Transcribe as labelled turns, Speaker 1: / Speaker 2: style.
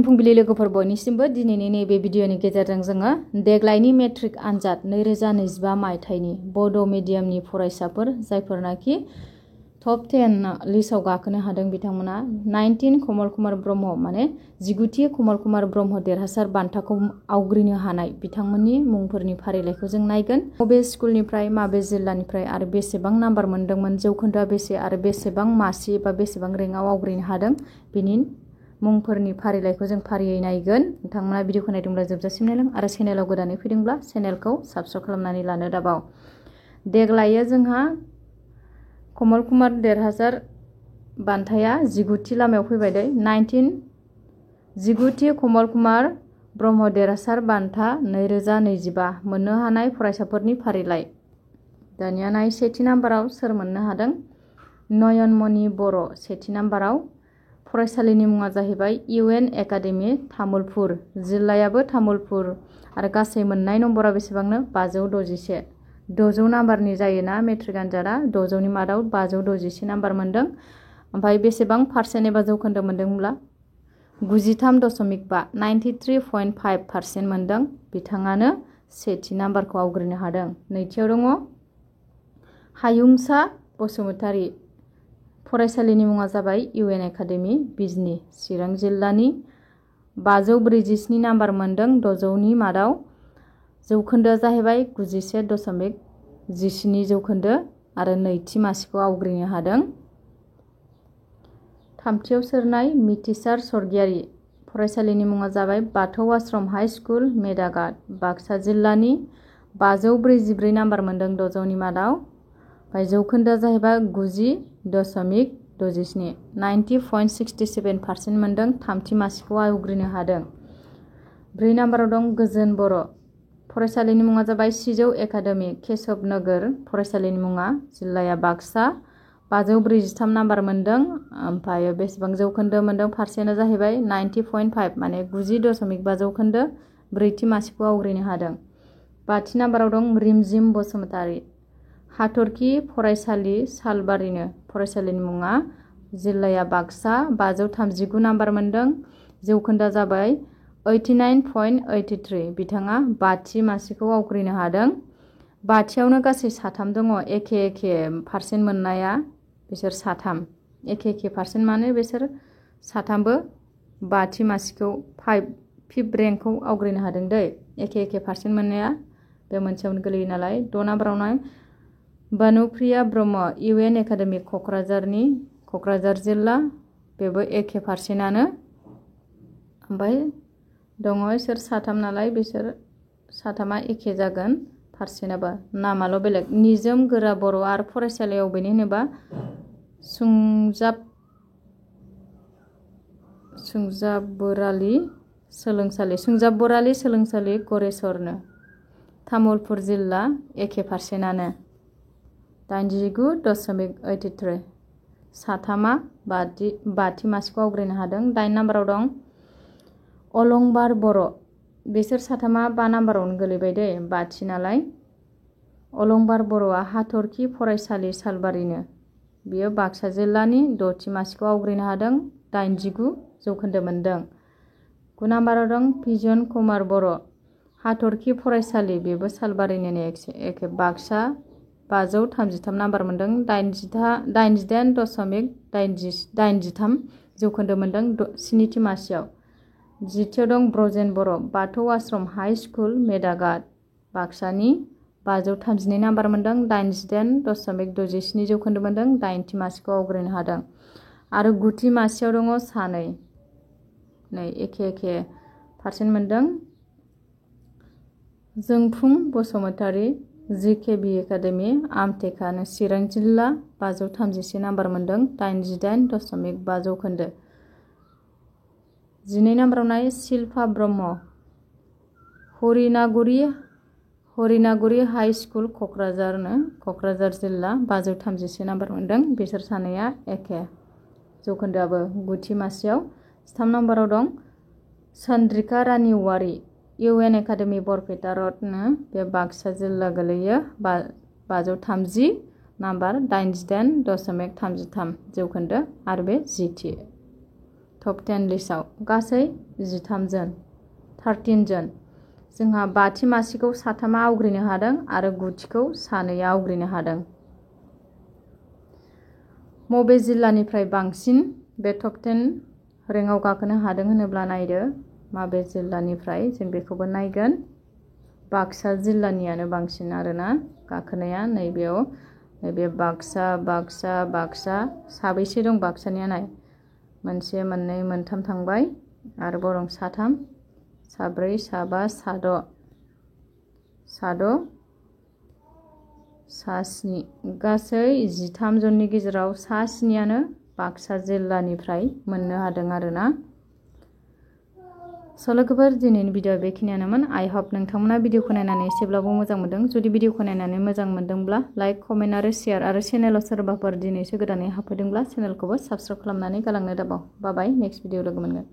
Speaker 1: फुंबिलि लोगोफोर बयनिसिमबो दिनैनि नैबे भिडिअनि गेजेरजों जोङो देग्लायनि मेट्रिक आनजाद 2025 मायथाइनि बड' मिडियामनि फरायसाफोर जायफोरनाखि टप 10 लिस्टआव गाखोनो हादों बिथांमोना 19 कमल कुमार ब्रह्म माने 19थि कमल कुमार ब्रह्म देरहासार बान्थाखौ आवग्रिनो हानाय बिथांमोननि मुंफोरनि फारिलाइखौ जों नायगोन। बबे स्कुलनिफ्राय माबे जिल्लानिफ्राय आरो बेसेबां नाम्बार मोनदोंमोन, जौखोन्दोआ बेसे आरो बेसेबां मासि एबा बेसेबां रेंकआव आवग्रिनो हादों बिनि मुंफोरनि फारिलाइखौ जों फारियै नायगोन। नोंथांमोना भिडिअखौ नायदोंब्ला जोबजासिम नायलां आरो चेनेलाव गोदानै फैदोंब्ला चेनेलखौ साबस्क्राइब खालामनानै लानो दाबाव। देग्लायो जोंहा कमल कुमार देरहासार बान्थाया 19थि लामायाव फैबाय दे। 19थि कमल कुमार ब्रह्म देरहासार बान्था 2025 मोननो हानाय फरायसाफोरनि फारिलाइ। दानिया नाय सेथि नाम्बाराव सोर मोननो हादों? नयनमणि बर' सेथि नाम्बाराव। फरायसालिनि मुङा जाहैबाय UN एकाडेमि तामुलपुर, जिल्लायाबो तामुलपुर आरो गासै मोननाय नम्बरा बेसेबांनो 561। 600 नाम्बारनि जायोना मेट्रिक आनजादा, 600नि मादाव 561 नाम्बार मोनदों। ओमफ्राय बेसेबां पार्सेन्ट एबा जौखोन्दो मोनदोंब्ला 93.5 93.5% मोनदों। बिथाङानो सेथि नाम्बारखौ आवग्रिनो हादों। नैथियाव दङ हायुंसा बसुमतारी, फरायसालिनि मुङा जाबाय UN एकाडेमि बिजनि, चिरां जिल्लानि 547 नाम्बार मोनदों 600नि मादाव। जौखोन्दोआ जाहैबाय 91.17 जौखोन्दो आरो नैथि मासिखौ आवग्रिनो हादों। थामथियाव सोरनाय? मिथिसार स्वर्गियारी, फरायसालिनि मुङा जाबाय बाथौ आश्रम हाइ स्कुल मेदाघाट, बाक्सा जिल्लानि 544 नाम्बार मोनदों 600नि मादाव। ओमफ्राय जौखोन्दोआ जाहैबाय 90.67 90.67% मोनदों। थामथि मासिखौ आवग्रिनो हादों। 4 नाम्बाराव दं गोजोन बर', फरायसालिनि मुङा जाबाय सिजौ एकाडेमि केशब नोगोर, फरायसालिनि मुङा, जिल्लाया बाक्सा, 543 नाम्बार मोनदों। ओमफ्राय बेसेबां जौखोन्दो मोनदों? पारसेन्टआ जाहैबाय 90.5 माने 90.5 जौखोन्दो। ब्रैथि मासिखौ आवग्रिनो हादों। 5थि नाम्बाराव दं रिमजिम बसुमतारी, हाथरखि फरायसालि सालबारिनो, फरायसालिनि मुङा, जिल्लाया बाक्सा, 539 नाम्बार मोनदों। जौखोन्दोआ जाबाय 89.83। बिथाङा 5थि मासिखौ आवग्रिनो हादों। 5थियावनो गासै 3 दङ एखे पारसेन्ट मोननाया, बिसोर 3 एखे पारसेन्ट माने बिसोर 3बो 5थि मासिखौ 5th रेंकखौ आवग्रिनो हादों दै। एखे पारसेन्ट मोननाया बे मोनसेयावनो गोलैयो नालाय। 6 नाम्बाराव नाय बानुप्रिया ब्रह्म UN एकाडेमि क'क्राझारनि, क'क्राझार जिल्ला, बेबो एखे पारसेन्टआनो। ओमफ्राय दङ इसोर 3 नालाय, बिसोर 3आ एखे जागोन पारसेन्टआबो, नामाल' बेलेग। निजोम गोरा बर' आरो फरायसालिया अबेनि होनोबा सुंजाब बरालि सोलोंसालि गरेस्वरनो, तामुलपुर जिल्ला, एखे पारसेन्टआनो 89.83। 3आ 5थि मासिखौ आवग्रिनो हादों। 8 नाम्बाराव दं अलंबार बर', बिसोर 3आ 5 नाम्बारावनो गोलैबाय दे, 5थि नालाय। अलंबार बर'आ हाथरखि फरायसालि सालबारिनो, बियो बाक्सा जिल्लानि, 6थि मासिखौ आवग्रिनो हादों। 89 जौखोन्दो मोनदों। 9 नाम्बाराव दं बिजन कुमार बर', हाथरखि फरायसालि, बेबो सालबारिनिनो एखे, बाक्सा, 533 नाम्बार मोनदों। 88.83 जौखोन्दो मोनदों 7थि मासियाव। 10थियाव दं ब्रजेन बर', बाथौ आश्रम हाइ स्कुल मेदाघाट, बाक्सानि, 532 नाम्बार मोनदों। 88.67 जौखोन्दो मोनदों। 8थि मासिखौ आवग्रिनो हादों। आरो 9थि मासियाव दङ सानै, नै एखे पारसेन्ट मोनदों। जोंफुं बसुमतारी JKB एकाडेमि आमटेकानो, चिरां जिल्ला, 531 नाम्बार मोनदों। 88.5 जौखोन्दो। 12 नाम्बाराव नाय शिल्पा ब्रह्म, हरिनागुरि हाइ स्कुल क'क्राझारनो, क'क्राझार जिल्ला, 531 नाम्बार मोनदों। बिसोर सानैया एखे जौखोन्दोआबो 9थि मासियाव। 13 नाम्बाराव दं चन्द्रिका रानि औवारी, UN एकाडेमि बरपेटा रडनो, बे बाक्सा जिल्ला गोलैयो, 530 नाम्बार, 88.33 जौखोन्दो आरो बे 10थि। टप 10 लिस्टआव गासै 13 जन 13 जन जोंहा 5थि मासिखौ साथामा आवग्रिनो हादों आरो 9थिखौ सानैया आवग्रिनो हादों। बबे जिल्लानिफ्राय बांसिन बे टप 10 रेंकआव गाखोनो हादों होनोब्ला नायदो माबे जिल्लानिफ्राय जों बेखौबो नायगोन। बाक्सा जिल्लानियानो बांसिन आरोना गाखोनाया नैबेयाव नैबे बाक्सा साबैसे दं बाक्सानिया नाय मोनसे मोननै मोनथाम थांबाय आरोबाव दं साथाम साब्रै साबा साद' सा-स्नि गासै 13 जननि गेजेराव सा-स्नियानो बाक्सा जिल्लानिफ्राय मोननो हादों आरोना। लोगोफोर दिनैनि भिडिअ बेखिनियानोमोन। आइ होप नोंथांमोना भिडिअखौ नायनानै एसेब्लाबो मोजां मोनदों। जुदि भिडिअखौ नायनानै मोजां मोनदोंब्ला लाइक कमेन्ट आरो शेयार आरो चेनेलाव सोरबाफोर दिनैसो गोदानै हाबफैदोंब्ला चेनेलखौबो साबस्क्राइब खालामनानै गालांनो दाबाव। बाय नेक्स्ट भिडिअ लोगो मोनगोन।